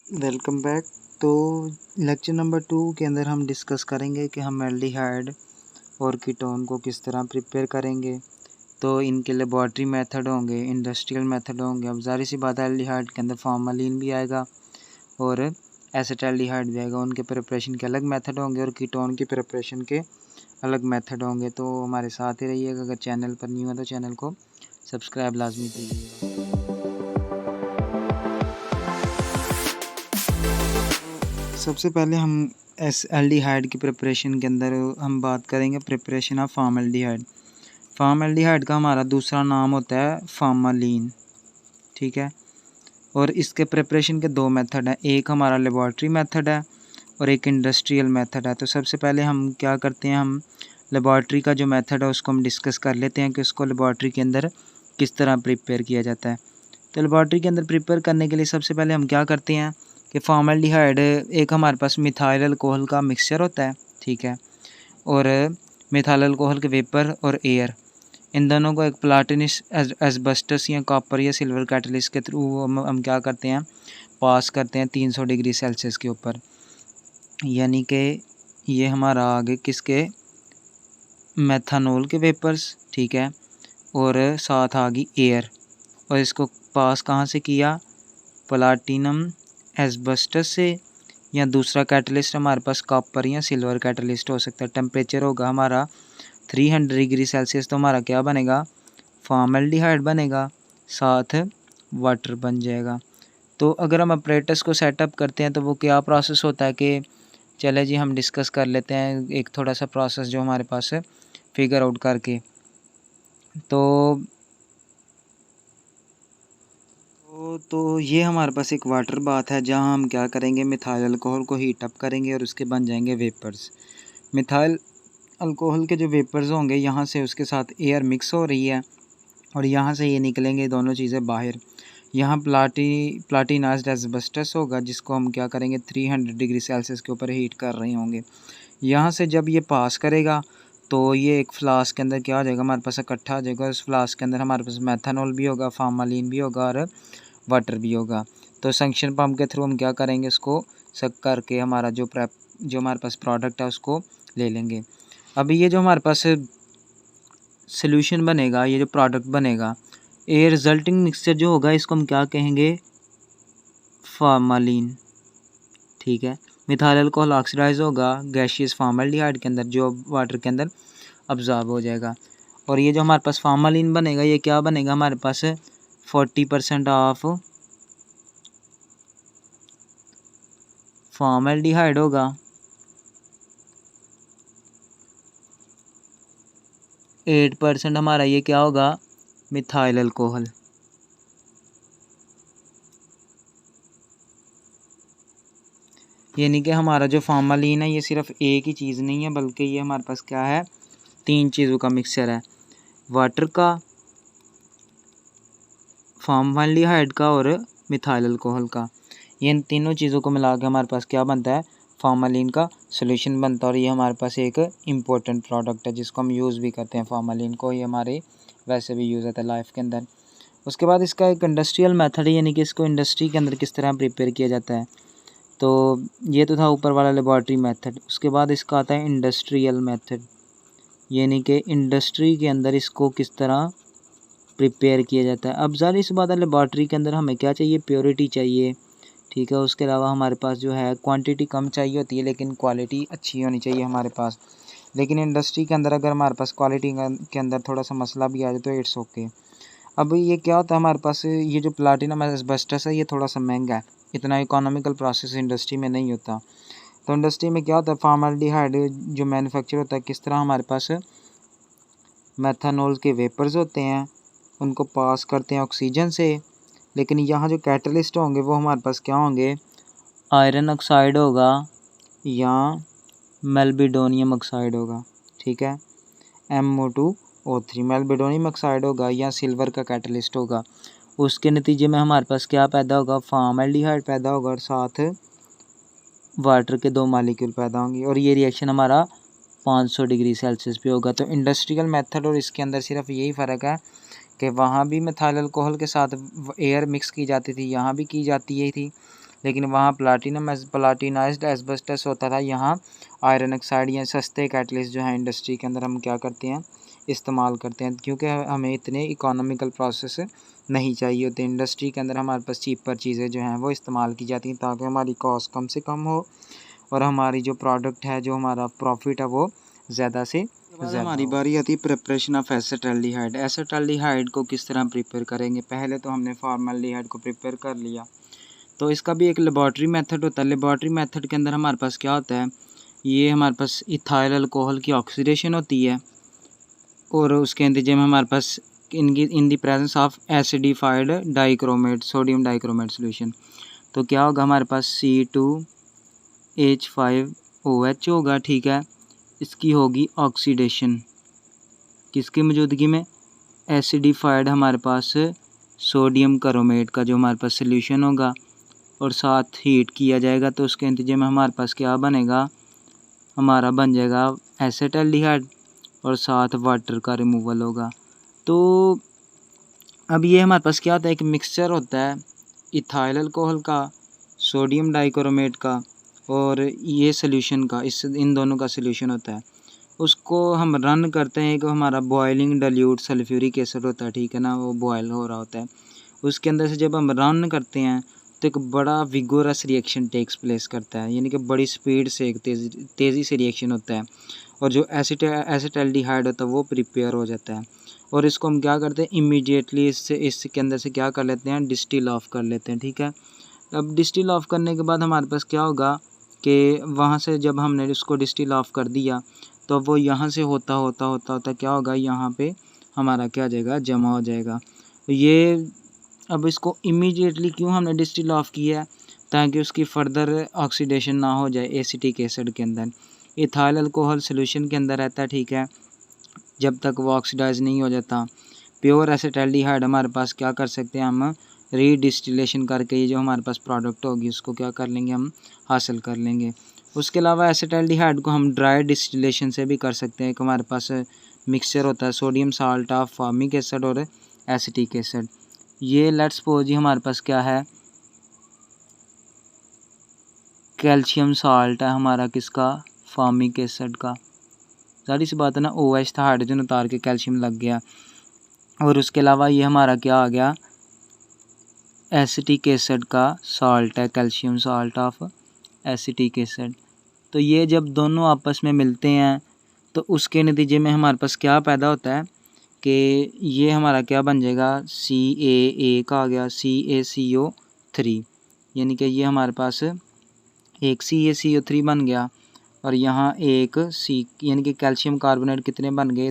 Welcome back. तो lecture number 2 के अंदर हम डिस्कस करेंगे कि हम एल्डिहाइड और कीटोन को किस तरह प्रिपेयर करेंगे। तो इनके लेबॉर्ट्री मेथड होंगे, इंडस्ट्रियल मेथड होंगे। अब ज़ाहिर सी बात है एल्डिहाइड के अंदर फॉर्मलिन भी आएगा और एसिटाल्डिहाइड भी आएगा। उनके प्रिपरेशन के अलग मेथड होंगे और कीटोन की प्रिपरेशन के अलग मेथड होंगे। तो हमारे साथ ही रहिएगा। अगर चैनल पर न्यू है तो चैनल को सब्सक्राइब लाजमी कीजिएगा। सबसे पहले हम एल्डिहाइड की प्रिपरेशन के अंदर हम बात करेंगे प्रिपरेशन ऑफ फॉर्मल्डिहाइड। फॉर्मल्डिहाइड का हमारा दूसरा नाम होता है फॉर्मलिन, ठीक है। और इसके प्रिपरेशन के दो मेथड हैं, एक हमारा लेबॉर्ट्री मेथड है और एक इंडस्ट्रियल मेथड है। तो सबसे पहले हम क्या करते हैं, हम लेबॉर्ट्री का जो मेथड है उसको हम डिस्कस कर लेते हैं कि उसको लेबॉर्ट्री के अंदर किस तरह प्रिपेयर किया जाता है। तो लेबॉर्ट्री के अंदर प्रिपेयर करने के लिए सबसे पहले हम क्या करते हैं कि फॉर्मल्डिहाइड एक हमारे पास मिथाइल अल्कोहल का मिक्सचर होता है, ठीक है। और मिथाइल अल्कोहल के वेपर और एयर, इन दोनों को एक प्लाटिनस एस्बेस्टस या कॉपर या सिल्वर कैटलिस्ट के थ्रू हम क्या करते हैं, पास करते हैं 300 डिग्री सेल्सियस के ऊपर। यानी कि ये हमारा आगे किसके, मेथानॉल के वेपर्स, ठीक है। और साथ आ गई एयर, और इसको पास कहाँ से किया, प्लाटिनम एस्बेस्टस से, या दूसरा कैटलिस्ट हमारे पास कॉपर या सिल्वर कैटलिस्ट हो सकता है। टेम्परेचर होगा हमारा 300 डिग्री सेल्सियस। तो हमारा क्या बनेगा, फॉर्मल्डिहाइड बनेगा, साथ वाटर बन जाएगा। तो अगर हम अपरेटस को सेटअप करते हैं तो वो क्या प्रोसेस होता है कि चले जी हम डिस्कस कर लेते हैं एक थोड़ा सा प्रोसेस जो हमारे पास है फिगर आउट करके। तो ये हमारे पास एक वाटर बाथ है जहाँ हम क्या करेंगे, मिथाइल अल्कोहल को हीट अप करेंगे और उसके बन जाएंगे वेपर्स। मिथाइल अल्कोहल के जो वेपर्स होंगे यहाँ से उसके साथ एयर मिक्स हो रही है और यहाँ से ये निकलेंगे दोनों चीज़ें बाहर। यहाँ प्लाटिनाइज्ड एस्बेस्टस होगा जिसको हम क्या करेंगे 300 डिग्री सेल्सियस के ऊपर हीट कर रहे होंगे। यहाँ से जब ये पास करेगा तो ये एक फ्लास्क के अंदर क्या हो जाएगा, हमारे पास इकट्ठा हो जाएगा। उस फ्लास्क के अंदर हमारे पास मेथनॉल भी होगा, फॉर्मलिन भी होगा और वाटर भी होगा। तो सक्शन पम्प के थ्रू हम क्या करेंगे, इसको सक करके हमारा जो हमारे पास प्रोडक्ट है उसको ले लेंगे। अभी ये जो हमारे पास सोल्यूशन बनेगा, ये जो प्रोडक्ट बनेगा, ये रिजल्टिंग मिक्सचर जो होगा इसको हम क्या कहेंगे, फॉर्मलिन, ठीक है। मिथाइल अल्कोहल ऑक्सीडाइज होगा गैशियस फॉर्मल्डिहाइड के अंदर जो वाटर के अंदर अब्जॉर्ब हो जाएगा। और ये जो हमारे पास फॉर्मलिन बनेगा ये क्या बनेगा, हमारे पास 40% ऑफ फॉर्मल्डिहाइड होगा, 8% हमारा ये क्या होगा, मिथाइल अल्कोहल। यानी कि हमारा जो फॉर्मलिन है ये सिर्फ एक ही चीज़ नहीं है बल्कि ये हमारे पास क्या है, 3 चीज़ों का मिक्सचर है, वाटर का, फॉर्मल्डिहाइड का और मिथाइल अल्कोहल का। ये इन तीनों चीज़ों को मिला के हमारे पास क्या बनता है, फॉर्मलिन का सोल्यूशन बनता है। और ये हमारे पास एक इम्पोर्टेंट प्रोडक्ट है जिसको हम यूज़ भी करते हैं फॉर्मलिन को, ये हमारे वैसे भी यूज़ होता है लाइफ के अंदर। उसके बाद इसका एक इंडस्ट्रियल मेथड है, यानी कि इसको इंडस्ट्री के अंदर किस तरह प्रिपेयर किया जाता है। तो ये तो था ऊपर वाला लेबॉर्ट्री मेथड। उसके बाद इसका आता है इंडस्ट्रियल मेथड, यानी कि इंडस्ट्री के अंदर इसको किस तरह प्रिपेयर किया जाता है। अब ज़ाहिर सी बात है लेबॉर्ट्री के अंदर हमें क्या चाहिए, प्योरिटी चाहिए, ठीक है। उसके अलावा हमारे पास जो है क्वांटिटी कम चाहिए होती है लेकिन क्वालिटी अच्छी होनी चाहिए हमारे पास। लेकिन इंडस्ट्री के अंदर अगर हमारे पास क्वालिटी के अंदर थोड़ा सा मसला भी आ जाए तो इट्स ओके। अब ये क्या होता है, हमारे पास ये जो प्लाटिनम एस्बेस्टस है ये थोड़ा सा महंगा है, इतना इकोनॉमिकल प्रोसेस इंडस्ट्री में नहीं होता। तो इंडस्ट्री में क्या होता है, फॉर्मल्डिहाइड जो मैन्युफैक्चर होता है किस तरह, हमारे पास मेथनॉल के वेपर्स होते हैं, उनको पास करते हैं ऑक्सीजन से। लेकिन यहाँ जो कैटलिस्ट होंगे वो हमारे पास क्या होंगे, आयरन ऑक्साइड होगा या मेल्बिडोनियम ऑक्साइड होगा, ठीक है। MO2O3 मेल्बिडोनियम ऑक्साइड होगा या सिल्वर का कैटलिस्ट होगा। उसके नतीजे में हमारे पास क्या पैदा होगा, फॉर्मल्डिहाइड पैदा होगा और साथ वाटर के 2 मॉलिक्यूल पैदा होंगे। और ये रिएक्शन हमारा 500 डिग्री सेल्सियस पे होगा। तो इंडस्ट्रियल मेथड और इसके अंदर सिर्फ यही फ़र्क है कि वहाँ भी मिथाइल अल्कोहल के साथ एयर मिक्स की जाती थी, यहाँ भी की जाती ही थी। लेकिन वहाँ प्लाटिनाइज्ड एस्बेस्टस होता था, यहाँ आयरन ऑक्साइड या सस्ते कैटलिस्ट जो है इंडस्ट्री के अंदर हम क्या करते हैं, इस्तेमाल करते हैं, क्योंकि हमें इतने इकोनॉमिकल प्रोसेस नहीं चाहिए होते। इंडस्ट्री के अंदर हमारे पास चीपर चीज़ें जो हैं वो इस्तेमाल की जाती हैं ताकि हमारी कॉस्ट कम से कम हो और हमारी जो प्रोडक्ट है, जो हमारा प्रॉफिट है वो ज़्यादा से ज़्यादा। हमारी बारी आती है प्रिपरेशन ऑफ एसेटल्डिहाइड। एसेटल्डिहाइड को किस तरह प्रिपेयर करेंगे? पहले तो हमने फॉर्मल्डिहाइड को प्रिपेयर कर लिया, तो इसका भी एक लेबॉर्ट्री मेथड होता है। लेबॉर्ट्री मेथड के अंदर हमारे पास क्या होता है, ये हमारे पास इथाइल अल्कोहल की ऑक्सीडेशन होती है और उसके नतीजे में हमारे पास in the presence of acidified dichromate, sodium dichromate solution, तो क्या होगा, हमारे पास C2H5OH होगा, ठीक है। इसकी होगी ऑक्सीडेशन, किसकी मौजूदगी में? एसिडिफाइड हमारे पास सोडियम क्रोमेट का जो हमारे पास सोल्यूशन होगा और साथ हीट किया जाएगा, तो उसके नतीजे में हमारे पास क्या बनेगा, हमारा बन जाएगा एसेटल्डिहाइड और साथ वाटर का रिमूवल होगा। तो अब ये हमारे पास क्या होता है, एक मिक्सचर होता है इथाइल अल्कोहल का, सोडियम डाइक्रोमेट का और ये सोल्यूशन का, इन दोनों का सोल्यूशन होता है। उसको हम रन करते हैं, कि हमारा बॉइलिंग डाइल्यूट सल्फ्यूरिक एसिड होता है, ठीक है ना, वो बॉयल हो रहा होता है। उसके अंदर से जब हम रन करते हैं तो एक बड़ा विगोरस रिएक्शन टेक्स प्लेस करता है, यानी कि बड़ी स्पीड से एक तेज़ी से रिएक्शन होता है और जो एसिटल्डिहाइड होता है वो प्रिपेयर हो जाता है। और इसको हम क्या करते हैं, इमीडिएटली इसके अंदर से क्या कर लेते हैं, डिस्टिल ऑफ कर लेते हैं, ठीक है। अब डिस्टिल ऑफ करने के बाद हमारे पास क्या होगा कि वहाँ से जब हमने उसको डिस्टिल ऑफ कर दिया तो वो यहाँ से होता होता क्या होगा, यहाँ पे हमारा क्या आ जाएगा, जमा हो जाएगा। ये अब इसको इमीडिएटली क्यों हमने डिस्टिल ऑफ किया है, ताकि उसकी फर्दर ऑक्सीडेशन ना हो जाए एसिटिक एसिड के अंदर। इथाइल अल्कोहल सोल्यूशन के अंदर रहता है, ठीक है, जब तक वो ऑक्सीडाइज नहीं हो जाता। प्योर एसेटल्डिहाइड हमारे पास क्या कर सकते हैं, हम रीडिस्टिलेशन करके ये जो हमारे पास प्रोडक्ट होगी उसको क्या कर लेंगे, हम हासिल कर लेंगे। उसके अलावा एसेटल्डिहाइड को हम ड्राई डिस्टिलेशन से भी कर सकते हैं। एक हमारे पास मिक्सचर होता है sodium salt of formic acid और एसिटिक एसिड। ये लेट्स सपोज हमारे पास क्या है, कैल्शियम साल्ट है हमारा, किसका, फॉर्मिक एसिड का। सारी सी बात है ना, OH था, हाइड्रोजन उतार के कैल्शियम लग गया। और उसके अलावा ये हमारा क्या आ गया, एसिटिक एसिड का साल्ट है, calcium salt of acetic acid. तो ये जब दोनों आपस में मिलते हैं तो उसके नतीजे में हमारे पास क्या पैदा होता है कि ये हमारा क्या बन जाएगा, CaA का आ गया, CaCO3, यानी कि ये हमारे पास एक CaCO3 बन गया और यहाँ एक यानी कि कैल्शियम कार्बोनेट कितने बन गए,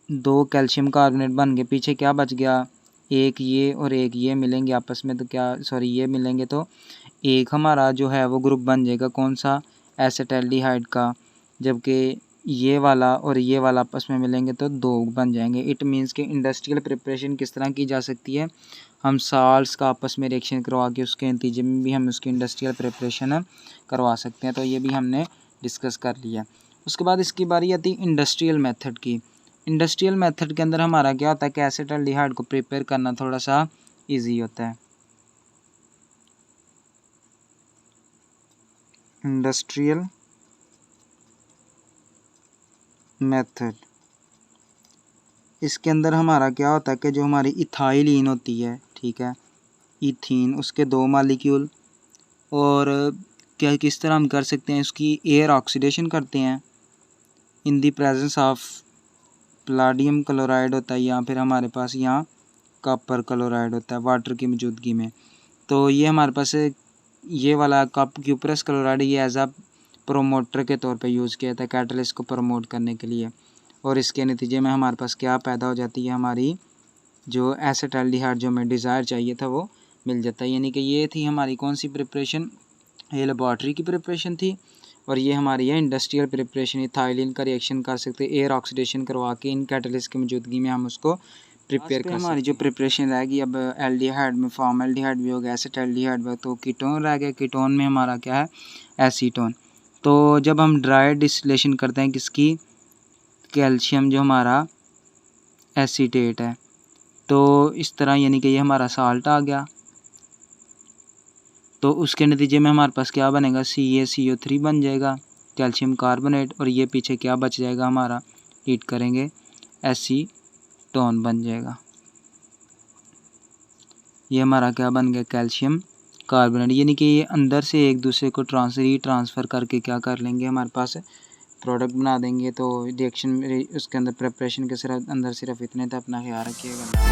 दो कैल्शियम कार्बोनेट बन गए। पीछे क्या बच गया, एक ये और एक ये मिलेंगे आपस में, तो क्या, सॉरी, ये मिलेंगे तो एक हमारा जो है वो ग्रुप बन जाएगा, कौन सा, एसेटल्डिहाइड का। जबकि ये वाला और ये वाला आपस में मिलेंगे तो दो बन जाएंगे। इट मीन्स कि इंडस्ट्रियल प्रिपरेशन किस तरह की जा सकती है, हम साल्ट्स का आपस में रिएक्शन करवा के उसके नतीजे में भी हम उसकी इंडस्ट्रियल प्रिपरेशन करवा सकते हैं। तो ये भी हमने डिस्कस कर लिया। उसके बाद इसकी बारी आती है इंडस्ट्रियल मेथड की। इंडस्ट्रियल मेथड के अंदर हमारा क्या होता है कि एसेटल्डिहाइड को प्रिपेयर करना थोड़ा सा ईजी होता है। इंडस्ट्रियल मेथड, इसके अंदर हमारा क्या होता है कि जो हमारी इथाइलिन होती है, ठीक है, इथीन, उसके 2 मालिक्यूल, और क्या किस तरह हम कर सकते हैं, उसकी एयर ऑक्सीडेशन करते हैं इन the presence of palladium chloride होता है, या फिर हमारे पास यहाँ कॉपर क्लोराइड होता है वाटर की मौजूदगी में। तो ये हमारे पास ये वाला क्यूप्रस क्लोराइड ये एज अ प्रोमोटर के तौर पे यूज़ किया था कैटलिस्ट को प्रमोट करने के लिए, और इसके नतीजे में हमारे पास क्या पैदा हो जाती है, हमारी जो एसेटल्डिहाइड जो हमें डिज़ायर चाहिए था वो मिल जाता है। यानी कि ये थी हमारी कौन सी प्रिपरेशन, ये लेबॉर्ट्री की प्रिपरेशन थी, और ये हमारी है इंडस्ट्रियल प्रिपरेशन। इथाइलिन का रिएक्शन कर सकते हैं, एयर ऑक्सीडेशन करवा के इन कैटलिस्ट की मौजूदगी में हम उसको प्रिपेयर कर। हमारी जो प्रिपरेशन रहेगी, अब एल्डिहाइड में फॉर्मल्डिहाइड भी हो गया, एसेटल्डिहाइड में तो कीटोन रह गया, कीटोन में हमारा क्या है, एसीटोन। तो जब हम ड्राई डिस्टिलेशन करते हैं किसकी, कैल्शियम जो हमारा एसीटेट है, तो इस तरह यानी कि ये हमारा साल्ट आ गया, तो उसके नतीजे में हमारे पास क्या बनेगा, CaCO3 बन जाएगा, कैल्शियम कार्बोनेट, और ये पीछे क्या बच जाएगा हमारा, हीट करेंगे एसीटोन बन जाएगा। ये हमारा क्या बन गया, कैल्शियम कार्बोनेट। यानी कि ये अंदर से एक दूसरे को ट्रांसफ़र करके क्या कर लेंगे, हमारे पास प्रोडक्ट बना देंगे। तो रिएक्शन उसके अंदर प्रिपरेशन के सिर्फ अंदर सिर्फ इतने थे। अपना ख्याल रखिएगा।